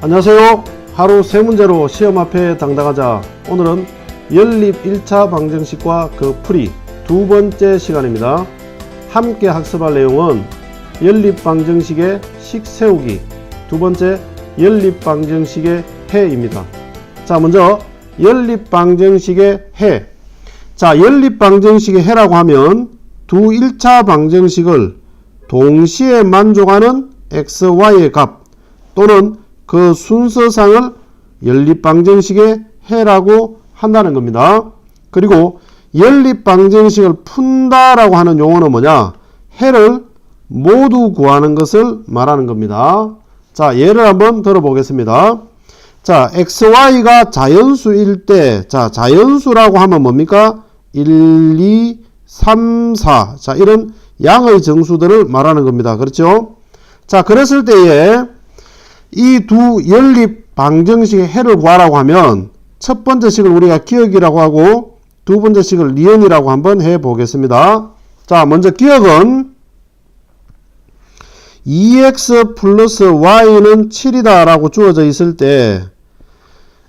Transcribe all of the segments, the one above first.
안녕하세요. 하루 세 문제로 시험 앞에 당당하자. 오늘은 연립 1차 방정식과 그 풀이 두 번째 시간입니다. 함께 학습할 내용은 연립 방정식의 식 세우기, 두 번째 연립 방정식의 해입니다. 자, 먼저 연립 방정식의 해. 자, 연립 방정식의 해라고 하면 두 1차 방정식을 동시에 만족하는 xy의 값 또는 그 순서상을 연립방정식의 해라고 한다는 겁니다. 그리고 연립방정식을 푼다라고 하는 용어는 뭐냐? 해를 모두 구하는 것을 말하는 겁니다. 자, 예를 한번 들어보겠습니다. 자, xy가 자연수일 때, 자, 자연수라고 하면 뭡니까? 1, 2, 3, 4. 자, 이런 양의 정수들을 말하는 겁니다. 그렇죠? 자, 그랬을 때에 이 두 연립 방정식의 해를 구하라고 하면 첫 번째 식을 우리가 기억이라고 하고 두 번째 식을 니은이라고 한번 해 보겠습니다. 자, 먼저 기억은 2x 플러스 y는 7이다 라고 주어져 있을 때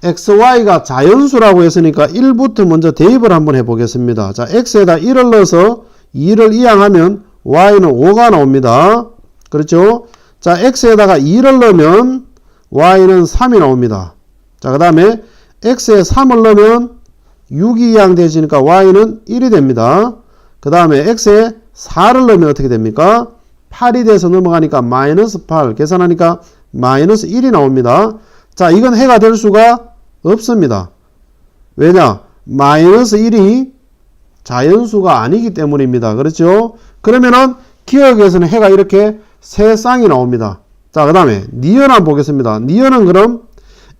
xy가 자연수라고 했으니까 1부터 먼저 대입을 한번 해 보겠습니다. 자, x에다 1을 넣어서 2를 이항하면 y는 5가 나옵니다. 그렇죠? 자, x에다가 2를 넣으면 y는 3이 나옵니다. 자, 그 다음에 x에 3을 넣으면 6이 이항되지니까 y는 1이 됩니다. 그 다음에 x에 4를 넣으면 어떻게 됩니까? 8이 돼서 넘어가니까 마이너스 8 계산하니까 마이너스 1이 나옵니다. 자, 이건 해가 될 수가 없습니다. 왜냐? 마이너스 1이 자연수가 아니기 때문입니다. 그렇죠? 그러면은 기억에서는 해가 이렇게 세 쌍이 나옵니다. 자, 그 다음에 니은 한번 보겠습니다. 니은은 그럼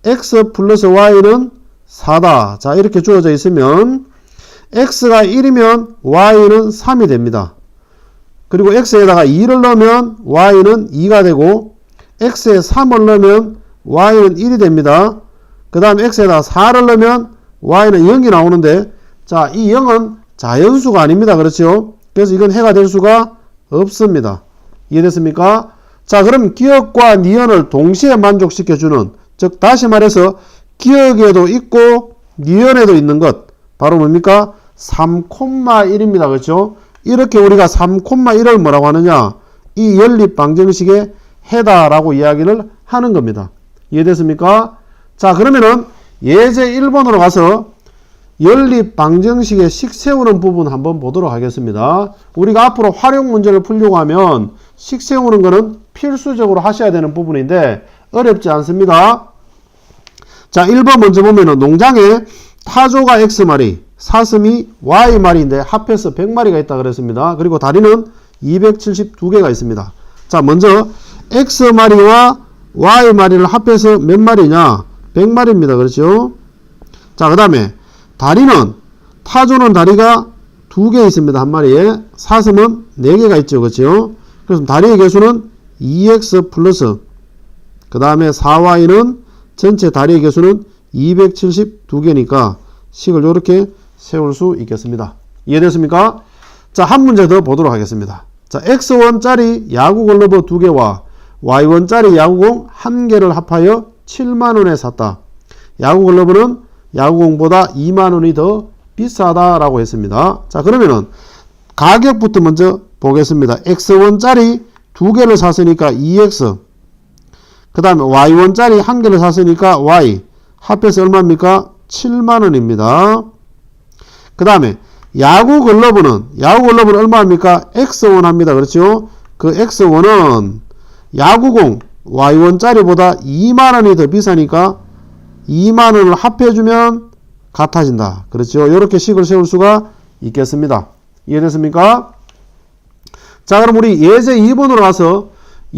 x 플러스 y는 4다. 자, 이렇게 주어져 있으면 x가 1이면 y는 3이 됩니다. 그리고 x에다가 2를 넣으면 y는 2가 되고 x에 3을 넣으면 y는 1이 됩니다. 그 다음 x에다가 4를 넣으면 y는 0이 나오는데, 자, 이 0은 자연수가 아닙니다. 그렇죠? 그래서 이건 해가 될 수가 없습니다. 이해됐습니까? 자, 그럼 기억과 니은을 동시에 만족시켜주는, 즉 다시 말해서 기억에도 있고 니은에도 있는 것, 바로 뭡니까? 3,1입니다. 그렇죠? 이렇게 우리가 3,1을 뭐라고 하느냐? 이 연립 방정식의 해다라고 이야기를 하는 겁니다. 이해됐습니까? 자, 그러면은 예제 1번으로 가서 연립 방정식의 식 세우는 부분 한번 보도록 하겠습니다. 우리가 앞으로 활용 문제를 풀려고 하면 식 세우는 거는 필수적으로 하셔야 되는 부분인데 어렵지 않습니다. 자, 1번 먼저 보면은 농장에 타조가 X마리, 사슴이 Y마리인데 합해서 100마리가 있다 그랬습니다. 그리고 다리는 272개가 있습니다. 자, 먼저 X마리와 Y마리를 합해서 몇 마리냐? 100마리입니다. 그렇죠? 자, 그 다음에 다리는, 타조는 다리가 2개 있습니다. 한 마리에. 사슴은 4개가 있죠. 그렇죠? 그래서 다리의 개수는 2x 플러스 그 다음에 4y는 전체 다리의 개수는 272개니까 식을 이렇게 세울 수 있겠습니다. 이해됐습니까? 자, 한 문제 더 보도록 하겠습니다. 자, x1짜리 야구 글러브 2개와 y1짜리 야구공 1개를 합하여 7만원에 샀다. 야구 글러브는 야구공보다 2만원이 더 비싸다라고 했습니다. 자, 그러면은 가격부터 먼저 보겠습니다. x1짜리 2개를 샀으니까 2x, 그 다음에 y1짜리 1개를 샀으니까 y, 합해서 얼마입니까? 7만원입니다. 그 다음에 야구 글러브는 얼마입니까? x1 합니다. 그렇죠? 그 x1은 야구공 y1짜리보다 2만원이 더 비싸니까 2만원을 합해주면 같아진다. 그렇죠? 이렇게 식을 세울 수가 있겠습니다. 이해됐습니까? 자, 그럼 우리 예제 2번으로 가서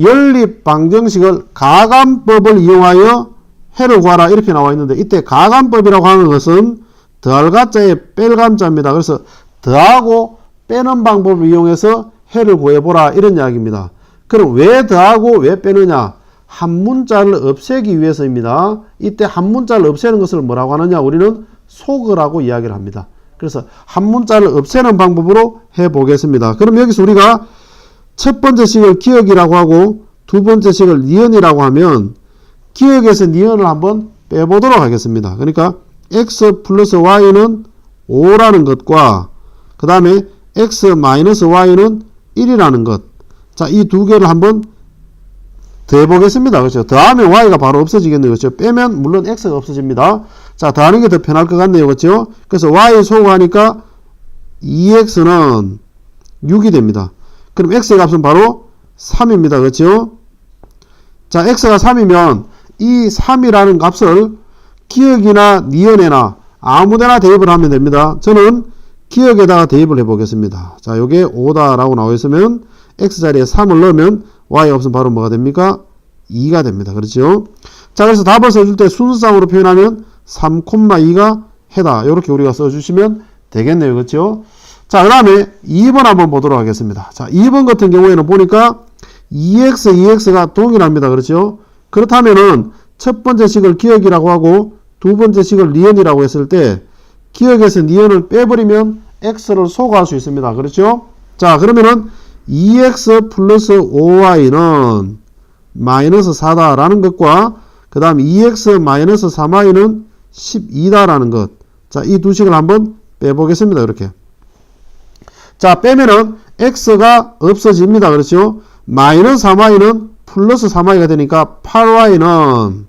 연립 방정식을 가감법을 이용하여 해를 구하라 이렇게 나와 있는데, 이때 가감법이라고 하는 것은 더할 가자에 뺄 감자입니다. 그래서 더하고 빼는 방법을 이용해서 해를 구해보라 이런 이야기입니다. 그럼 왜 더하고 왜 빼느냐? 한 문자를 없애기 위해서입니다. 이때 한 문자를 없애는 것을 뭐라고 하느냐? 우리는 속으라고 이야기를 합니다. 그래서 한 문자를 없애는 방법으로 해보겠습니다. 그럼 여기서 우리가 첫 번째 식을 기억이라고 하고 두 번째 식을 니은이라고 하면 기억에서 니은을 한번 빼보도록 하겠습니다. 그러니까 x 플러스 y는 5라는 것과 그 다음에 x 마이너스 y는 1이라는 것. 자, 이 두 개를 한번 더해보겠습니다. 그렇죠? 더하면 y가 바로 없어지겠네요. 그렇죠? 빼면 물론 x가 없어집니다. 자, 더하는 게 더 편할 것 같네요. 그렇죠? 그래서 y 소거하니까 2x는 6이 됩니다. 그럼 x의 값은 바로 3입니다. 그렇죠? 자, x가 3이면 이 3이라는 값을 기억이나 니은에나 아무데나 대입을 하면 됩니다. 저는 기억에다가 대입을 해보겠습니다. 자, 요게 5다라고 나와 있으면 x 자리에 3을 넣으면 y 값은 바로 뭐가 됩니까? 2가 됩니다. 그렇죠? 자, 그래서 답을 써줄 때 순수상으로 표현하면 3,2가 해다. 이렇게 우리가 써주시면 되겠네요. 그렇죠? 자, 그 다음에 2번 한번 보도록 하겠습니다. 자, 2번 같은 경우에는 보니까 2x, 2x가 동일합니다. 그렇죠? 그렇다면은 첫 번째 식을 기억이라고 하고 두 번째 식을 니은이라고 했을 때 기억에서 니은을 빼버리면 x를 소거할 수 있습니다. 그렇죠? 자, 그러면은 2x 플러스 5y는 마이너스 4다라는 것과 그 다음 2x 마이너스 3y는 12다라는 것. 자, 이 두 식을 한번 빼보겠습니다. 이렇게. 자, 빼면은 x가 없어집니다. 그렇죠? 마이너스 3y는 플러스 3y가 되니까 8y는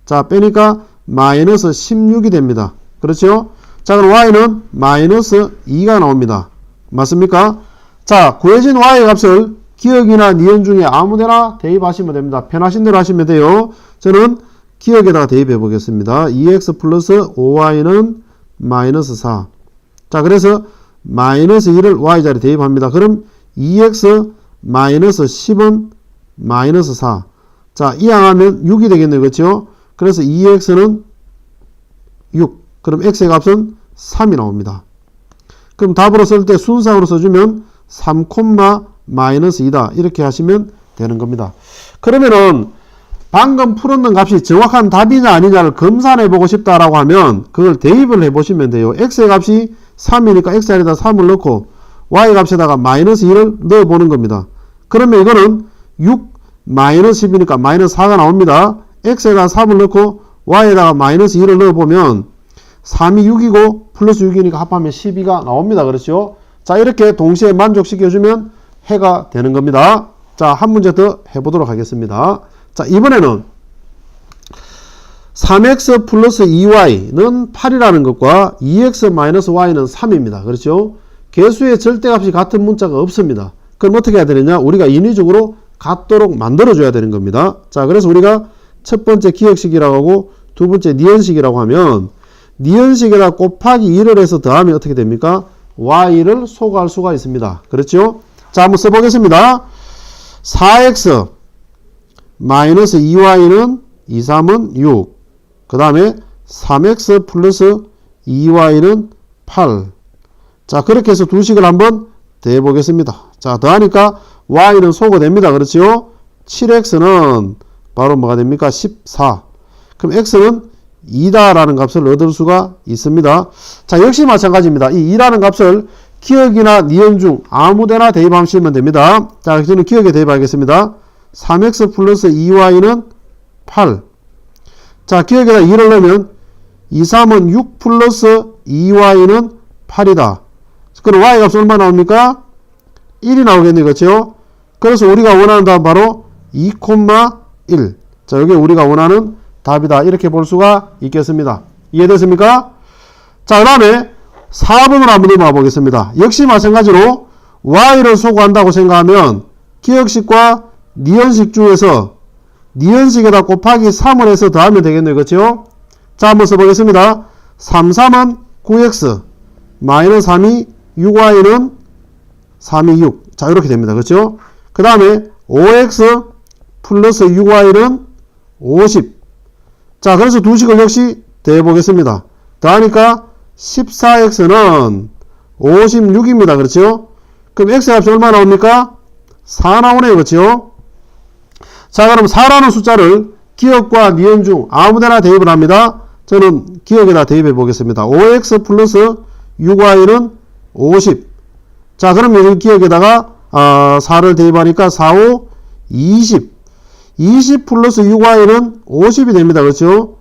자, 빼니까 마이너스 16이 됩니다. 그렇죠? 자, 그럼 y는 마이너스 2가 나옵니다. 맞습니까? 자, 구해진 y의 값을 기억이나 니은 중에 아무데나 대입하시면 됩니다. 편하신 대로 하시면 돼요. 저는 기억에다가 대입해 보겠습니다. 2x 플러스 5y는 마이너스 4. 자, 그래서 마이너스 2를 y자리에 대입합니다. 그럼 2x 마이너스 10은 마이너스 4. 자, 이항하면 6이 되겠네요. 그렇죠? 그래서 2x는 6. 그럼 x의 값은 3이 나옵니다. 그럼 답으로 쓸 때 순상으로 써주면 3, 마이너스 2다. 이렇게 하시면 되는 겁니다. 그러면은 방금 풀었는 값이 정확한 답이냐 아니냐를 검산해 보고 싶다라고 하면 그걸 대입을 해 보시면 돼요. x의 값이 3이니까 x 자리에다 3을 넣고 y 값에다가 마이너스 2를 넣어 보는 겁니다. 그러면 이거는 6 마이너스 10이니까 마이너스 4가 나옵니다. x에다 3을 넣고 y에다가 마이너스 2를 넣어 보면 3이 6이고 플러스 6이니까 합하면 12가 나옵니다. 그렇죠? 자, 이렇게 동시에 만족시켜주면 해가 되는 겁니다. 자, 한 문제 더 해보도록 하겠습니다. 자, 이번에는 3x 플러스 2y는 8이라는 것과 2x 마이너스 y는 3입니다. 그렇죠? 개수의 절대값이 같은 문자가 없습니다. 그럼 어떻게 해야 되느냐? 우리가 인위적으로 같도록 만들어줘야 되는 겁니다. 자, 그래서 우리가 첫 번째 기억식이라고 하고 두 번째 니은식이라고 하면 니은식에다 곱하기 2를 해서 더하면 어떻게 됩니까? y를 소거할 수가 있습니다. 그렇죠? 자, 한번 써보겠습니다. 4x 마이너스 2y는 2, 3은 6. 그 다음에 3x 플러스 2y는 8. 자, 그렇게 해서 두 식을 한번 더해보겠습니다. 자, 더하니까 y는 소거됩니다. 그렇죠? 7x는 바로 뭐가 됩니까? 14. 그럼 x는 2다라는 값을 얻을 수가 있습니다. 자, 역시 마찬가지입니다. 이 2라는 값을 기억이나 니은 중 아무데나 대입하시면 됩니다. 자, 저는 기억에 대입하겠습니다. 3x 플러스 2y는 8. 자, 기억에다 2를 넣으면 2, 3은 6 플러스 2y는 8이다. 그럼 y 값은 얼마 나옵니까? 1이 나오겠네요. 그렇죠? 그래서 우리가 원하는 답은 바로 2,1. 자, 여기 우리가 원하는 답이다. 이렇게 볼 수가 있겠습니다. 이해됐습니까? 자, 그 다음에 4번으로 한번 넘어가 보겠습니다. 역시 마찬가지로 y를 소거한다고 생각하면 기억식과 니은식 중에서 니은식에다 곱하기 3을 해서 더하면 되겠네요. 그렇죠? 자, 한번 써보겠습니다. 3, 3은 9x 마이너스 3이 6y는 3이 6. 자, 이렇게 됩니다. 그렇죠? 그 다음에 5x 플러스 6y는 50. 자, 그래서 두 식을 역시 더해보겠습니다. 더하니까 14x는 56입니다. 그렇죠? 그럼 x 값이 얼마 나옵니까? 4 나오네요. 그렇죠? 자, 그럼 4라는 숫자를 기억과 니은 중 아무데나 대입을 합니다. 저는 기억에다 대입해 보겠습니다. 5x 플러스 6y는 50. 자, 그럼 여기 기억에다가 4를 대입하니까 4, 5, 20. 20 플러스 6y는 50이 됩니다. 그렇죠?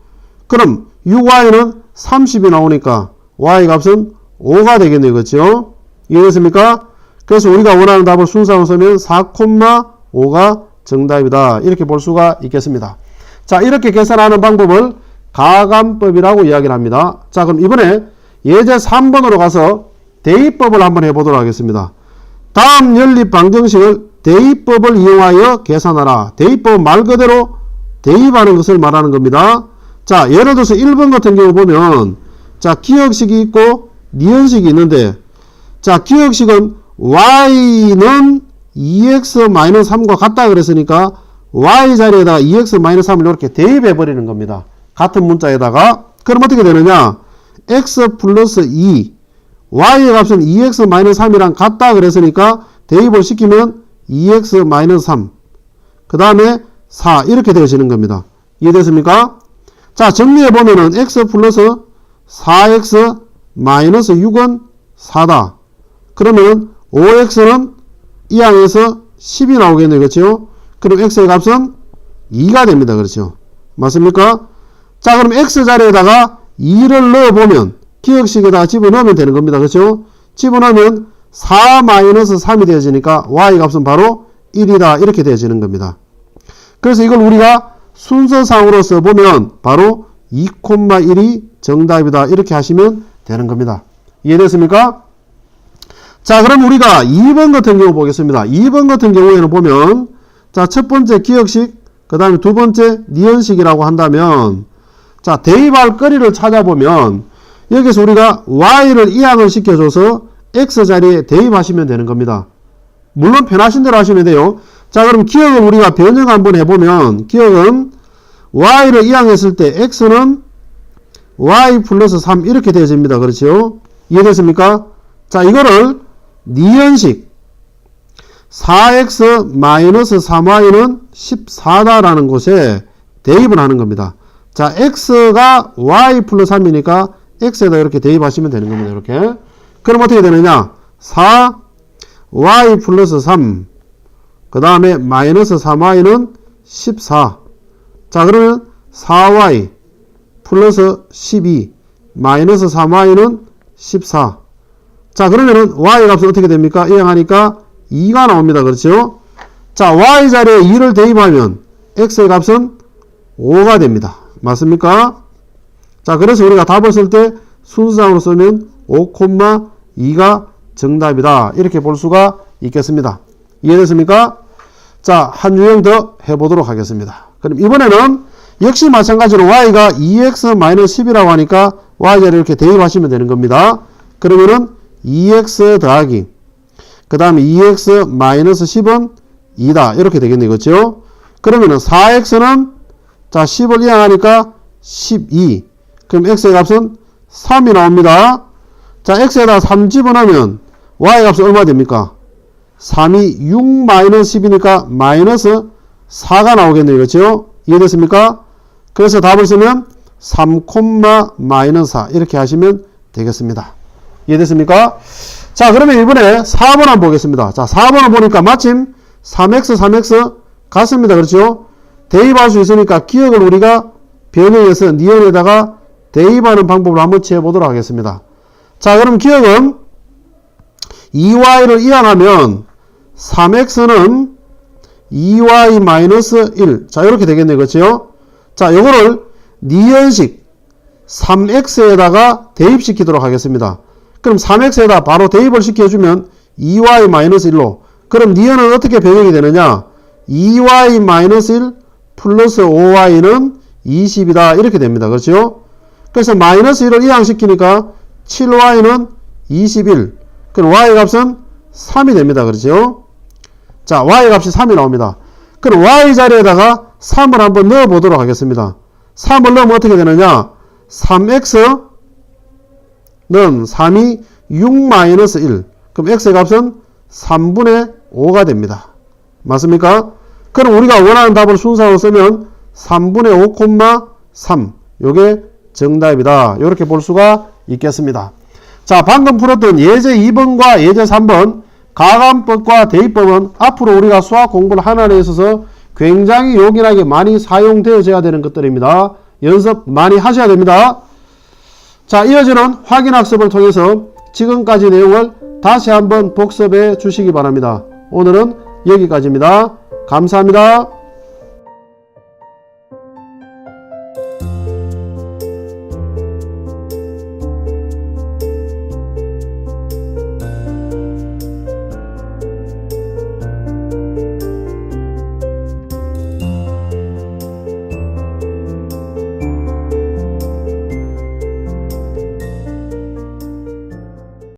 그럼 6y는 30이 나오니까 y 값은 5가 되겠네요. 그렇죠? 이해됐습니까? 그래서 우리가 원하는 답을 순서로 쓰면 4,5가 정답이다. 이렇게 볼 수가 있겠습니다. 자, 이렇게 계산하는 방법을 가감법이라고 이야기를 합니다. 자, 그럼 이번에 예제 3번으로 가서 대입법을 한번 해보도록 하겠습니다. 다음 연립 방정식을 대입법을 이용하여 계산하라. 대입법은 말 그대로 대입하는 것을 말하는 겁니다. 자, 예를 들어서 1번 같은 경우 보면, 자, 기억식이 있고 니은식이 있는데, 자, 기억식은 y는 2x-3과 같다 그랬으니까 y 자리에다가 2x-3을 이렇게 대입해 버리는 겁니다. 같은 문자에다가. 그럼 어떻게 되느냐? x 플러스 2, y의 값은 2x-3이랑 같다 그랬으니까 대입을 시키면 2x-3, 그 다음에 4 이렇게 되어지는 겁니다. 이해됐습니까? 자, 정리해 보면은 x 플러스 4x 마이너스 6은 4다. 그러면 5x는 이 항에서 10이 나오겠네요. 그렇죠? 그럼 x의 값은 2가 됩니다. 그렇죠? 맞습니까? 자, 그럼 x 자리에다가 2를 넣어보면 기억식에다가 집어넣으면 되는 겁니다. 그렇죠? 집어넣으면 4-3이 되어지니까 y 값은 바로 1이다. 이렇게 되어지는 겁니다. 그래서 이걸 우리가 순서상으로 써보면 바로 2,1이 정답이다. 이렇게 하시면 되는 겁니다. 이해됐습니까? 자, 그럼 우리가 2번 같은 경우 보겠습니다. 2번 같은 경우에는 보면, 자, 첫 번째 기억식, 그 다음에 두 번째 니은식이라고 한다면, 자, 대입할 거리를 찾아보면, 여기서 우리가 y를 이항을 시켜줘서 x 자리에 대입하시면 되는 겁니다. 물론 편하신 대로 하시면 돼요. 자, 그럼 기억을 우리가 변형 한번 해보면, 기억은 y를 이항했을 때 x는 y 플러스 3 이렇게 되어집니다. 그렇죠? 이해됐습니까? 자, 이거를 니은식 4x-3y는 14다라는 곳에 대입을 하는 겁니다. 자, x가 y 플러스 3이니까 x에다 이렇게 대입하시면 되는 겁니다. 이렇게. 그럼 어떻게 되느냐? 4y 플러스 3, 그 다음에 마이너스 3y는 14. 자, 그러면 4y 플러스 12 마이너스 3y는 14. 자, 그러면은 y 값은 어떻게 됩니까? 이항하니까 2가 나옵니다. 그렇죠? 자, y 자리에 2를 대입하면 x의 값은 5가 됩니다. 맞습니까? 자, 그래서 우리가 답을 쓸 때 순서상으로 쓰면 5,2가 정답이다. 이렇게 볼 수가 있겠습니다. 이해됐습니까? 자, 한 유형 더 해보도록 하겠습니다. 그럼 이번에는 역시 마찬가지로 y가 2x-10이라고 하니까 y 자리에 이렇게 대입하시면 되는 겁니다. 그러면은 2x 더하기 그 다음에 2x-10은 2다. 이렇게 되겠네요. 그렇죠? 그러면은 4x는 자 10을 이항하니까 12. 그럼 x의 값은 3이 나옵니다. 자, x에다 3 집어넣으면 y 값은 얼마 됩니까? 3이 6-10이니까 마이너스 4가 나오겠네요. 그렇죠? 이해됐습니까? 그래서 답을 쓰면 3,-4 이렇게 하시면 되겠습니다. 이해됐습니까? 자, 그러면 이번에 4번 한번 보겠습니다. 자, 4번을 보니까 마침 3x 같습니다. 그렇죠? 대입할 수 있으니까 기억을 우리가 변형해서 니은에다가 대입하는 방법을 한번 취해보도록 하겠습니다. 자, 그럼 기억은 2y를 이항하면 3x는 2y-1. 자, 이렇게 되겠네요. 그렇죠? 자, 요거를 니은식 3x에다가 대입시키도록 하겠습니다. 그럼 3x에다 바로 대입을 시켜주면 2y-1로. 그럼 니은은 어떻게 변형이 되느냐? 2y-1 플러스 5y는 20이다. 이렇게 됩니다. 그렇죠? 그래서 마이너스 1을 이항시키니까 7y는 21. 그럼 y 값은 3이 됩니다. 그렇죠? 자, y 값이 3이 나옵니다. 그럼 y 자리에다가 3을 한번 넣어 보도록 하겠습니다. 3을 넣으면 어떻게 되느냐? 3x는 3이 6-1. 그럼 x의 값은 3분의 5가 됩니다. 맞습니까? 그럼 우리가 원하는 답을 순서로 쓰면 3분의 5,3. 요게 정답이다. 이렇게 볼 수가 있겠습니다. 자, 방금 풀었던 예제 2번과 예제 3번 가감법과 대입법은 앞으로 우리가 수학 공부를 하는 데 있어서 굉장히 요긴하게 많이 사용되어져야 되는 것들입니다. 연습 많이 하셔야 됩니다. 자, 이어지는 확인학습을 통해서 지금까지 내용을 다시 한번 복습해 주시기 바랍니다. 오늘은 여기까지입니다. 감사합니다.